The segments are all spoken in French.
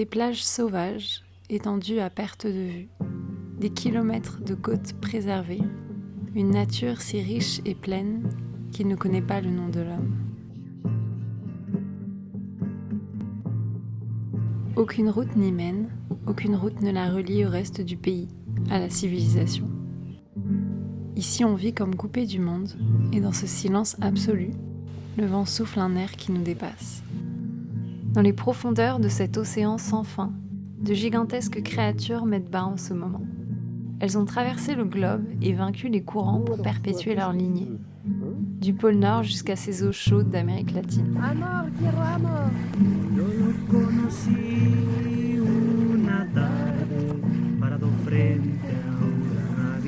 Des plages sauvages, étendues à perte de vue, des kilomètres de côtes préservées, une nature si riche et pleine qu'il ne connaît pas le nom de l'homme. Aucune route n'y mène, aucune route ne la relie au reste du pays, à la civilisation. Ici on vit comme coupé du monde, et dans ce silence absolu, le vent souffle un air qui nous dépasse. Dans les profondeurs de cet océan sans fin, de gigantesques créatures mettent bas en ce moment. Elles ont traversé le globe et vaincu les courants pour perpétuer leur lignée, du pôle Nord jusqu'à ces eaux chaudes d'Amérique latine.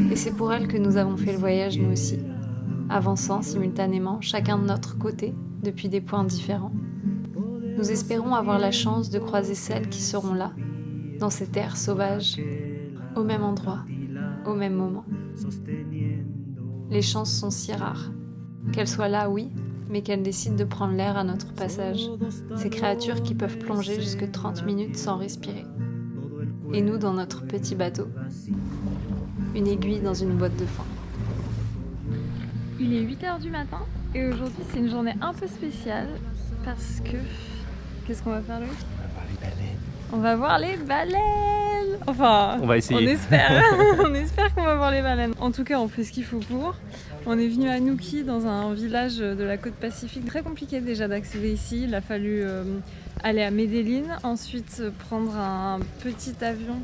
Et c'est pour elles que nous avons fait le voyage nous aussi, avançant simultanément chacun de notre côté depuis des points différents. Nous espérons avoir la chance de croiser celles qui seront là, dans ces terres sauvages, au même endroit, au même moment. Les chances sont si rares. Qu'elles soient là, oui, mais qu'elles décident de prendre l'air à notre passage. Ces créatures qui peuvent plonger jusque 30 minutes sans respirer. Et nous dans notre petit bateau. Une aiguille dans une boîte de foin. Il est 8h du matin et aujourd'hui c'est une journée un peu spéciale parce que... Qu'est-ce qu'on va faire, Louis ? On va voir les baleines. Enfin, on va essayer. On espère. On espère qu'on va voir les baleines. En tout cas, on fait ce qu'il faut pour. On est venu à Nuki, dans un village de la côte pacifique. Très compliqué déjà d'accéder ici. Il a fallu aller à Medellín, ensuite prendre un petit avion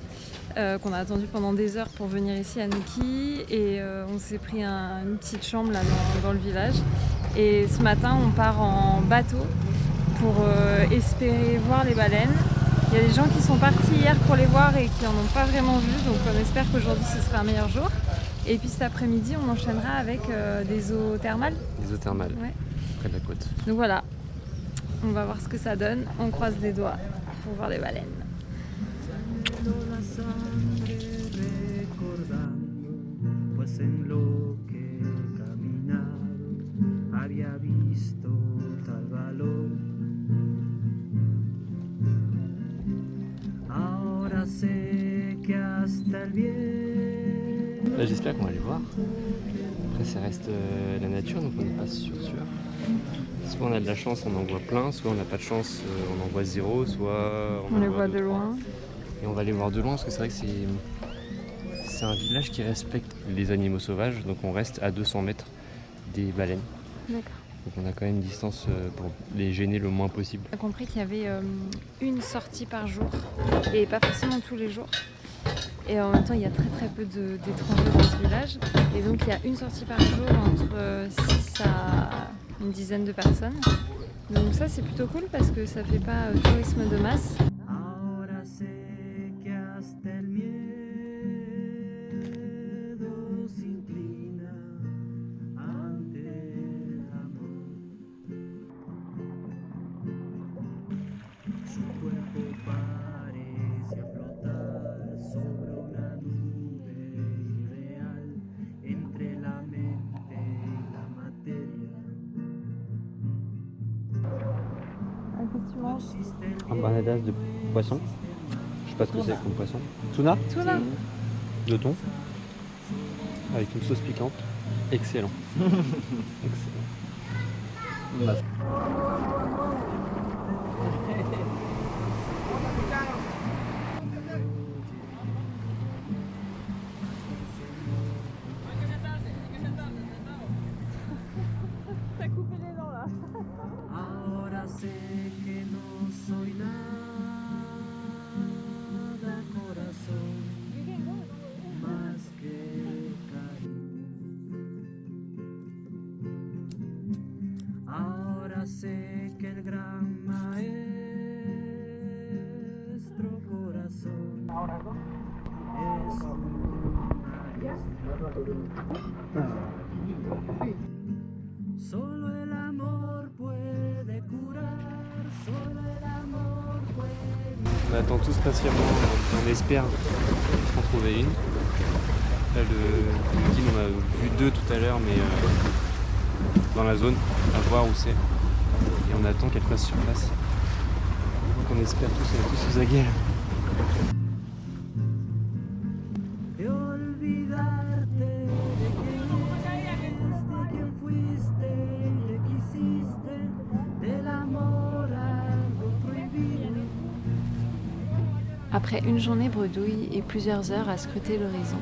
qu'on a attendu pendant des heures pour venir ici à Nuki. Et on s'est pris une petite chambre là dans le village. Et ce matin, on part en bateau pour espérer voir les baleines. Il y a des gens qui sont partis hier pour les voir et qui n'en ont pas vraiment vu, donc on espère qu'aujourd'hui ce sera un meilleur jour. Et puis cet après-midi, on enchaînera avec des eaux thermales. Des eaux thermales, ouais. Près de la côte. Donc voilà, on va voir ce que ça donne. On croise les doigts pour voir les baleines. Là, j'espère qu'on va les voir. Après ça reste la nature, donc on n'est pas sûr. Soit on a de la chance, on en voit plein, soit on n'a pas de chance, on en voit zéro, soit on les voit de loin. Et on va les voir de loin parce que c'est vrai que c'est un village qui respecte les animaux sauvages, donc on reste à 200 mètres des baleines. D'accord. Donc on a quand même une distance pour les gêner le moins possible. On a compris qu'il y avait une sortie par jour et pas forcément tous les jours. Et en même temps, il y a très peu d'étrangers dans ce village. Et donc, il y a une sortie par jour entre 6 à une dizaine de personnes. Donc ça, c'est plutôt cool parce que ça fait pas tourisme de masse. Empanadas de poisson. Je sais pas ce que c'est comme poisson. Tuna. De thon. Avec une sauce piquante. Excellent. Excellent. T'as coupé les dents là. On attend tous patiemment, on espère en trouver une. Là, le guide, on a vu 2 tout à l'heure, mais dans la zone, à voir où c'est. Et on attend qu'elle passe sur place. qu'on espère tous, on est tous aux aguets. Après une journée bredouille et plusieurs heures à scruter l'horizon,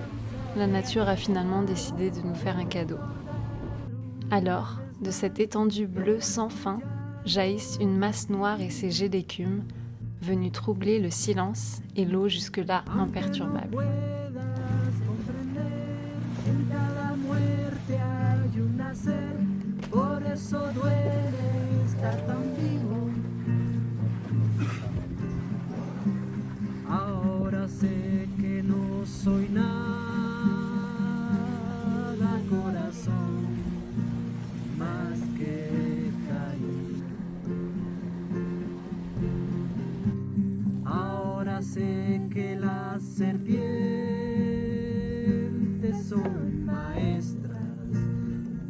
la nature a finalement décidé de nous faire un cadeau. Alors, de cette étendue bleue sans fin, jaillissent une masse noire et ses jets d'écume, venus troubler le silence et l'eau jusque-là imperturbable. Sé que las serpientes son maestras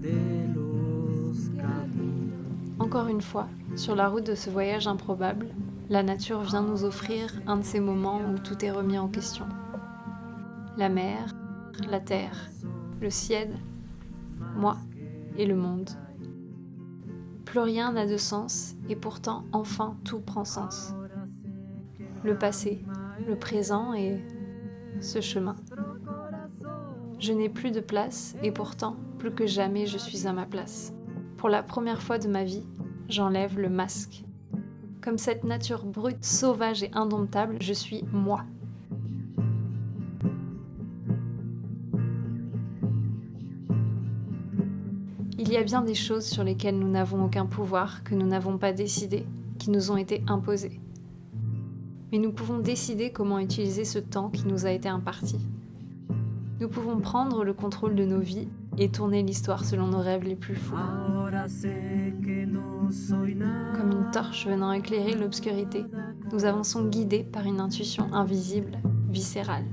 de los caminos. Encore une fois, sur la route de ce voyage improbable, la nature vient nous offrir un de ces moments où tout est remis en question. La mer, la terre, le ciel, moi et le monde. Plus rien n'a de sens et pourtant enfin tout prend sens. Le passé, le présent et ce chemin. Je n'ai plus de place et pourtant, plus que jamais, je suis à ma place. Pour la première fois de ma vie, j'enlève le masque. Comme cette nature brute, sauvage et indomptable, je suis moi. Il y a bien des choses sur lesquelles nous n'avons aucun pouvoir, que nous n'avons pas décidé, qui nous ont été imposées. Mais nous pouvons décider comment utiliser ce temps qui nous a été imparti. Nous pouvons prendre le contrôle de nos vies et tourner l'histoire selon nos rêves les plus fous. Comme une torche venant éclairer l'obscurité, nous avançons guidés par une intuition invisible, viscérale.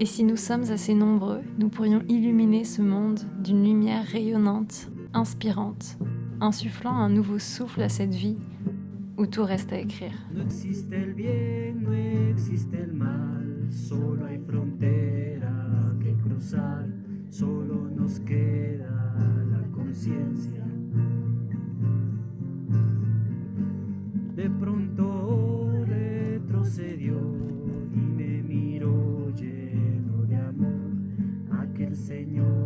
Et si nous sommes assez nombreux, nous pourrions illuminer ce monde d'une lumière rayonnante, inspirante, insufflant un nouveau souffle à cette vie où tout reste à écrire. No existe el bien, no existe el mal, solo hay frontera que cruzar, solo nos queda la conciencia. De pronto retrocedió y me miró lleno de amor aquel señor